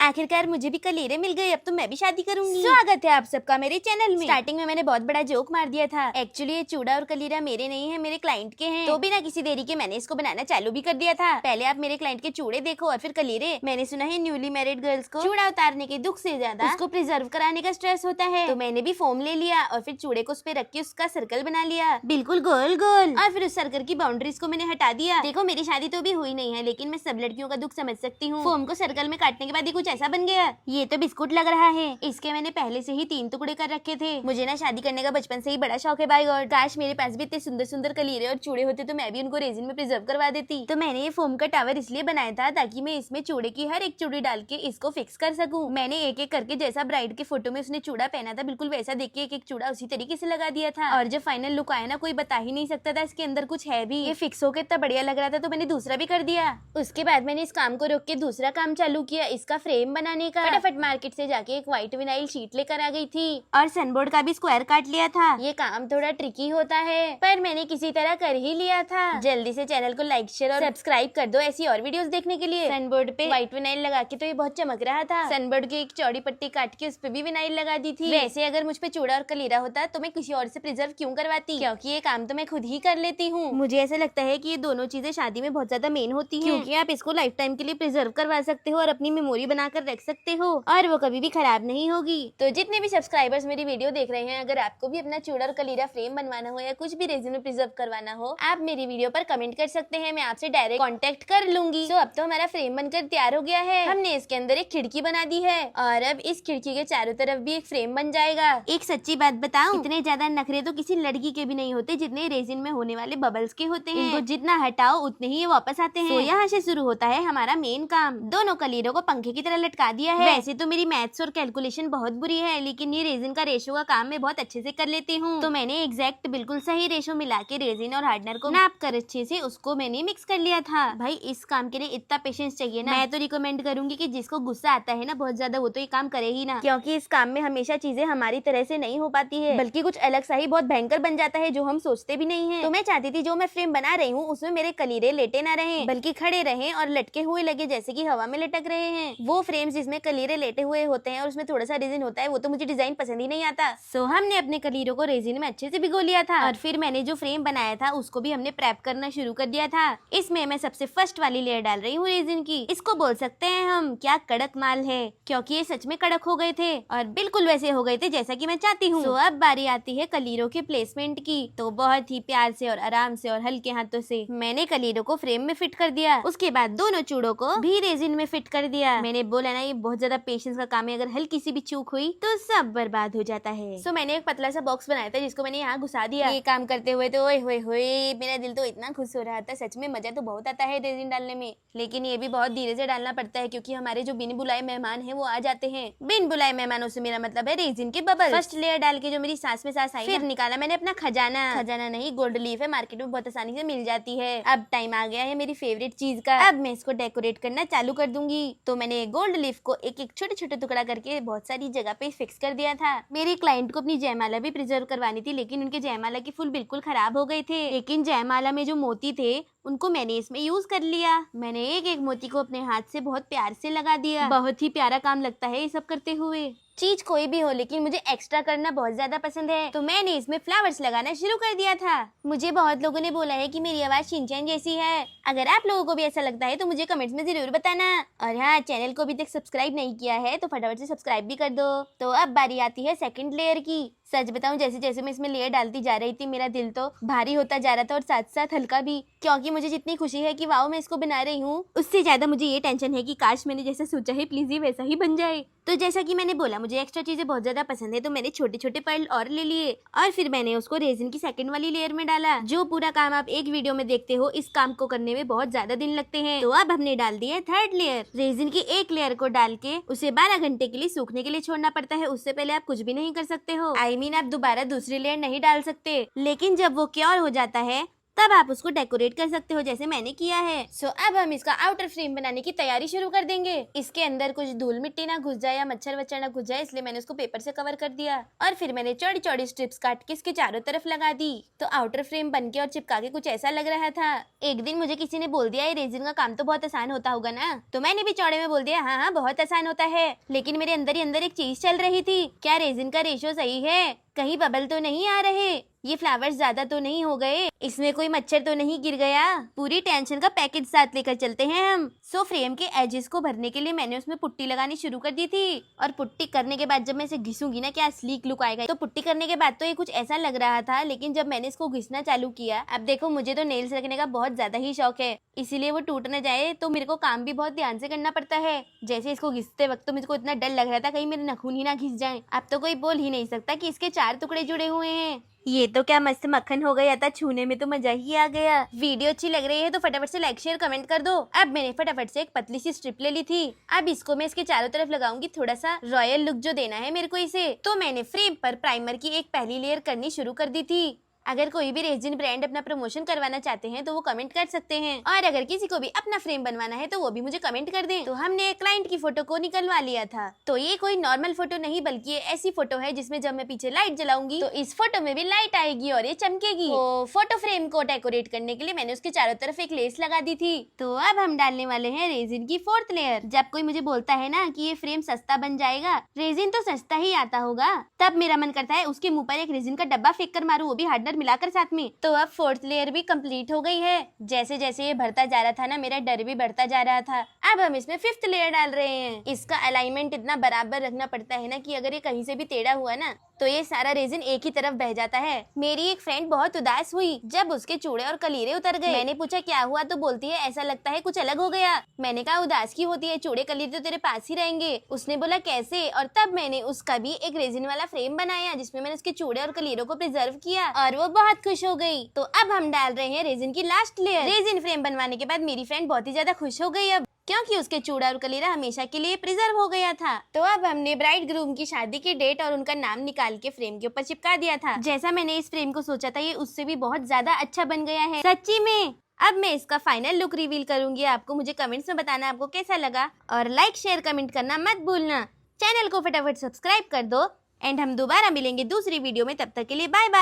आखिरकार मुझे भी कलीरे मिल गए, अब तो मैं भी शादी करूंगी। स्वागत है आप सबका मेरे चैनल में। स्टार्टिंग में मैंने बहुत बड़ा जोक मार दिया था। एक्चुअली ये चूड़ा और कलीरा मेरे नहीं है, मेरे क्लाइंट के हैं। तो बिना किसी देरी के मैंने इसको बनाना चालू भी कर दिया था। पहले आप मेरे क्लाइंट के चूड़े देखो और फिर कलीरे। मैंने सुना है न्यूली मैरिड गर्ल्स को चूड़ा उतारने के दुख से ज्यादा उसको प्रिजर्व कराने का स्ट्रेस होता है। तो मैंने भी फोम ले लिया और फिर चूड़े को उस पे रख के उसका सर्कल बना लिया, बिल्कुल गोल गोल। और फिर उस सर्कल की बाउंड्रीज को मैंने हटा दिया। देखो मेरी शादी तो भी हुई नहीं है, लेकिन मैं सब लड़कियों का दुख समझ सकती हूँ। फोम को सर्कल में काटने के बाद ये कुछ ऐसा बन गया। ये तो बिस्कुट लग रहा है। इसके मैंने पहले से ही 3 टुकड़े कर रखे थे। मुझे ना शादी करने का बचपन से ही बड़ा शौक है भाई, और काश मेरे पास भी इतने सुंदर सुंदर कलीरे और चूड़े होते तो मैं भी उनको रेजिन में प्रिजर्व करवा देती। तो मैंने ये फोम का टावर इसलिए बनाया था ताकि मैं इसमें चूड़े की हर एक चूड़ी डाल के इसको फिक्स कर सकूं। मैंने एक एक करके जैसा ब्राइड के फोटो में उसने चूड़ा पहना था बिल्कुल वैसा देख के एक एक चूड़ा उसी तरीके से लगा दिया था। और जब फाइनल लुक आया ना कोई बता ही नहीं सकता था इसके अंदर कुछ है भी। ये फिक्स होकर इतना बढ़िया लग रहा था तो मैंने दूसरा भी कर दिया। उसके बाद मैंने इस काम को रोक के दूसरा काम चालू किया, इसका फ्रेम बनाने का। फटाफट मार्केट से जाके एक व्हाइट विनाइल शीट लेकर आ गई थी और सनबोर्ड का भी स्क्वायर काट लिया था। ये काम थोड़ा ट्रिकी होता है पर मैंने किसी तरह कर ही लिया था। जल्दी से चैनल को लाइक शेयर और सब्सक्राइब कर दो ऐसी और वीडियोस देखने के लिए। सनबोर्ड पे व्हाइट विनाइल लगा के तो ये बहुत चमक रहा था। सनबोर्ड की एक चौड़ी पट्टी काट के उस पे भी विनाइल लगा दी थी। वैसे अगर मुझ पे चूड़ा और कलीरा होता तो मैं किसी और से प्रिजर्व क्यों करवाती, क्योंकि ये काम तो मैं खुद ही कर लेती हूँ। मुझे ऐसा लगता है कि ये दोनों चीजें शादी में बहुत ज्यादा मेन होती हैं, क्योंकि आप इसको लाइफ टाइम के लिए प्रिजर्व करवा सकते हो और अपनी मेमोरी बनाकर रख सकते हो और वो कभी भी खराब नहीं होगी। तो जितने भी सब्सक्राइबर्स मेरी वीडियो देख रहे हैं, अगर आपको भी अपना चूड़ा और कलीरा फ्रेम बनवाना हो या कुछ भी रेजिन में प्रिजर्व करवाना हो, आप मेरी वीडियो पर कमेंट कर सकते हैं, मैं आपसे डायरेक्ट कांटेक्ट कर लूंगी। तो अब तो हमारा फ्रेम बनकर तैयार हो गया है। हमने इसके अंदर एक खिड़की बना दी है और अब इस खिड़की के चारों तरफ भी एक फ्रेम बन जाएगा। एक सच्ची बात बताऊं, इतने ज्यादा नखरे तो किसी लड़की के भी नहीं होते जितने रेजिन में होने वाले बबल्स के होते हैं। इनको जितना हटाओ उतने ही ये वापस आते हैं। तो यहाँ से शुरू होता है हमारा मेन काम। दोनों कलीरों को पंखे की तरह लटका दिया है। वैसे तो मेरी मैथ्स और कैलकुलेशन बहुत बुरी है, लेकिन ये रेजिन का रेशो का काम मैं बहुत अच्छे से कर लेती हूँ। तो मैंने एग्जैक्ट बिल्कुल सही रेशो मिला के रेजिन और हार्डनर को नाप कर अच्छे से उसको मैंने मिक्स कर लिया था। भाई इस काम के लिए इतना पेशेंस चाहिए ना। मैं तो रिकमेंड करूंगी कि जिसको गुस्सा आता है ना बहुत ज्यादा, वो तो ये काम करे ही ना, क्योंकि इस काम में हमेशा चीजें हमारी तरह से नहीं हो पाती है, बल्कि कुछ अलग सा ही बहुत भयंकर बन जाता है जो हम सोचते भी नहीं है। तो मैं चाहती थी जो मैं फ्रेम बना रही हूँ उसमें मेरे कलीरे लेटे ना रहे, बल्कि खड़े रहे और लटके हुए लगे जैसे कि हवा में लटक रहे हैं। वो फ्रेम्स जिसमें कलीरे लेटे हुए होते हैं और उसमें थोड़ा सा रेजिन होता है, वो तो मुझे डिजाइन पसंद ही नहीं आता। सो हमने अपने कलीरों को रेजिन में अच्छे से भिगो लिया था और फिर मैंने जो फ्रेम बनाया था उसको भी हमने प्रेप करना शुरू कर दिया था। इसमें मैं सबसे फर्स्ट वाली लेयर डाल रही हूँ रेजिन की। इसको बोल सकते हैं हम क्या कड़क माल है, क्योंकि ये सच में कड़क हो गए थे और बिल्कुल वैसे हो गए थे जैसा कि मैं चाहती हूँ। तो अब बारी आती है कलीरों के प्लेसमेंट की। तो बहुत ही प्यार से और आराम से और हल्के हाथों से मैंने कलीरों को फ्रेम में फिट कर दिया। उसके बाद दोनों चूड़ों को भी रेजिन में फिट कर दिया। मैंने बोला ना ये बहुत ज्यादा पेशेंस का काम है, अगर हल्की सी भी चूक हुई तो सब बर्बाद हो जाता है। सो मैंने एक पतला सा बॉक्स बनाया था जिसको मैंने यहाँ घुसा दिया। ये काम करते हुए तो ओए होए मेरा दिल तो इतना खुश हो रहा था। सच में मजा तो बहुत आता है रेजिन डालने में, लेकिन ये भी बहुत धीरे से डालना पड़ता है क्योंकि हमारे जो बिन बुलाए मेहमान है वो आ जाते हैं। बिन बुलाए मेहमानों से मेरा मतलब है रेजिन के बबल। फर्स्ट लेयर डाल के जो मेरी सांस में सांस आई, फिर निकाला मैंने अपना खजाना। खजाना नहीं गोल्ड लीफ है, मार्केट में बहुत आसानी से मिल जाती है। अब टाइम आ गया है मेरी फेवरेट चीज का। अब मैं इसको डेकोरेट करना चालू कर दूंगी। तो मैंने गोल्ड लीफ को एक एक छोटे छोटे टुकड़ा करके बहुत सारी जगह पे फिक्स कर दिया था। मेरे क्लाइंट को अपनी जयमाला भी प्रिजर्व करवानी थी, लेकिन उनके जयमाला के फूल बिल्कुल खराब हो गए थे। लेकिन जयमाला में जो मोती थे उनको मैंने इसमें यूज कर लिया। मैंने एक एक मोती को अपने हाथ से बहुत प्यार से लगा दिया। बहुत ही प्यारा काम लगता है ये सब करते हुए। चीज कोई भी हो लेकिन मुझे एक्स्ट्रा करना बहुत ज्यादा पसंद है, तो मैंने इसमें फ्लावर्स लगाना शुरू कर दिया था। मुझे बहुत लोगों ने बोला है कि मेरी आवाज शिनचैन जैसी है। अगर आप लोगों को भी ऐसा लगता है तो मुझे कमेंट्स में जरूर बताना। और हाँ, चैनल को अभी तक सब्सक्राइब नहीं किया है तो फटाफट से सब्सक्राइब भी कर दो। तो अब बारी आती है सेकंड लेयर की। सच बताऊं, जैसे जैसे मैं इसमें लेयर डालती जा रही थी मेरा दिल तो भारी होता जा रहा था और साथ साथ हल्का भी, क्योंकि मुझे जितनी खुशी है कि वाओ मैं इसको बना रही हूँ, उससे ज्यादा मुझे ये टेंशन है कि काश मैंने जैसा सोचा है प्लीज ये वैसा ही बन जाए। तो जैसा कि मैंने बोला मुझे एक्स्ट्रा चीजें बहुत ज्यादा पसंद है, तो मैंने छोटे छोटे पर्ल और ले लिए और फिर मैंने उसको रेजिन की सेकंड वाली लेयर में डाला। जो पूरा काम आप एक वीडियो में देखते हो, इस काम को करने में बहुत ज्यादा दिन लगते हैं। तो अब हमने डाल दिया थर्ड लेयर। रेजिन की एक लेयर को डाल के उसे 12 घंटे के लिए सूखने के लिए छोड़ना पड़ता है। उससे पहले आप कुछ भी नहीं कर सकते हो। I mean, आप दोबारा दूसरी लेयर नहीं डाल सकते। लेकिन जब वो क्योर हो जाता है तब आप उसको डेकोरेट कर सकते हो जैसे मैंने किया है। सो अब हम इसका आउटर फ्रेम बनाने की तैयारी शुरू कर देंगे। इसके अंदर कुछ धूल मिट्टी ना घुस जाए या मच्छर वच्छर ना घुस जाए, इसलिए मैंने उसको पेपर से कवर कर दिया और फिर मैंने चौड़ी चौड़ी स्ट्रिप्स काट के इसके चारों तरफ लगा दी। तो आउटर फ्रेम बनके और चिपका के कुछ ऐसा लग रहा था। एक दिन मुझे किसी ने बोल दिया ये रेजिन का काम तो बहुत आसान होता होगा ना, तो मैंने भी चौड़े में बोल दिया हाँ हाँ बहुत आसान होता है। लेकिन मेरे अंदर ही अंदर एक चीज चल रही थी, क्या रेजिन का रेशियो सही है, कहीं बबल तो नहीं आ रहे, ये फ्लावर्स ज्यादा तो नहीं हो गए, इसमें कोई मच्छर तो नहीं गिर गया। पूरी टेंशन का पैकेट साथ लेकर चलते हैं हम। सो फ्रेम के एजेस को भरने के लिए मैंने उसमें पुट्टी लगानी शुरू कर दी थी और पुट्टी करने के बाद जब मैं इसे घिसूंगी ना क्या स्लीक लुक आएगा। तो पुट्टी करने के बाद तो ये कुछ ऐसा लग रहा था, लेकिन जब मैंने इसको घिसना चालू किया, अब देखो मुझे तो नेल्स रखने का बहुत ज्यादा ही शौक है, इसीलिए वो टूट न जाए तो मेरे को काम भी बहुत ध्यान से करना पड़ता है। जैसे इसको घिसते वक्त तो मुझको इतना डर लग रहा था कहीं मेरे नाखून ही ना घिस जाए। अब तो कोई बोल ही नहीं सकता कि इसके 4 टुकड़े जुड़े हुए हैं। ये तो क्या मस्त मक्खन हो गया था, छूने में तो मजा ही आ गया। वीडियो अच्छी लग रही है तो फटाफट से लाइक शेयर कमेंट कर दो। अब मैंने फटाफट से एक पतली सी स्ट्रिप ले ली थी, अब इसको मैं इसके चारों तरफ लगाऊंगी, थोड़ा सा रॉयल लुक जो देना है मेरे को इसे। तो मैंने फ्रेम पर प्राइमर की एक पहली लेयर करनी शुरू कर दी थी। अगर कोई भी रेजिन ब्रांड अपना प्रमोशन करवाना चाहते हैं तो वो कमेंट कर सकते हैं, और अगर किसी को भी अपना फ्रेम बनवाना है तो वो भी मुझे कमेंट कर दें। तो हमने एक क्लाइंट की फोटो को निकलवा लिया था। तो ये कोई नॉर्मल फोटो नहीं बल्कि ये ऐसी फोटो है जिसमें जब मैं पीछे लाइट जलाऊंगी तो इस फोटो में भी लाइट आएगी और ये चमकेगी। तो फोटो फ्रेम को डेकोरेट करने के लिए मैंने उसके चारों तरफ एक लेस लगा दी थी। तो अब हम डालने वाले हैं रेजिन की 4th लेयर। जब कोई मुझे बोलता है ना कि ये फ्रेम सस्ता बन जाएगा, रेजिन तो सस्ता ही आता होगा, तब मेरा मन करता है उसके मुंह पर एक रेजिन का डब्बा फेंक कर मारूं, वो भी हार्डनर मिलाकर साथ में। तो अब 4th लेयर भी कंप्लीट हो गई है। जैसे जैसे ये भरता जा रहा था ना मेरा डर भी बढ़ता जा रहा था। अब हम इसमें 5th लेयर डाल रहे हैं। इसका अलाइनमेंट इतना बराबर रखना पड़ता है ना कि अगर ये कहीं से भी टेढ़ा हुआ ना तो ये सारा रेजिन एक ही तरफ बह जाता है। मेरी एक फ्रेंड बहुत उदास हुई जब उसके चूड़े और कलीरे उतर गए। मैंने पूछा क्या हुआ, तो बोलती है ऐसा लगता है कुछ अलग हो गया। मैंने कहा उदास की होती है, चूड़े कलीरे तो तेरे पास ही रहेंगे। उसने बोला कैसे, और तब मैंने उसका भी एक रेजिन वाला फ्रेम बनाया जिसमें मैंने उसके चूड़े और कलीरों को प्रिजर्व किया और वो बहुत खुश हो गई। तो अब हम डाल रहे हैं रेजिन की लास्ट लेयर। रेजिन फ्रेम बनवाने के बाद मेरी फ्रेंड बहुत ही ज्यादा खुश हो गई अब, क्योंकि उसके चूड़ा और कलीरा हमेशा के लिए प्रिजर्व हो गया था। तो अब हमने ब्राइड ग्रूम की शादी की डेट और उनका नाम निकाल के फ्रेम के ऊपर चिपका दिया था। जैसा मैंने इस फ्रेम को सोचा था ये उससे भी बहुत ज्यादा अच्छा बन गया है सच्ची में। अब मैं इसका फाइनल लुक रिवील करूंगी आपको, मुझे कमेंट्स में बताना आपको कैसा लगा और लाइक शेयर कमेंट करना मत भूलना। चैनल को फटाफट सब्सक्राइब कर दो एंड हम दोबारा मिलेंगे दूसरी वीडियो में, तब तक के लिए बाय बाय।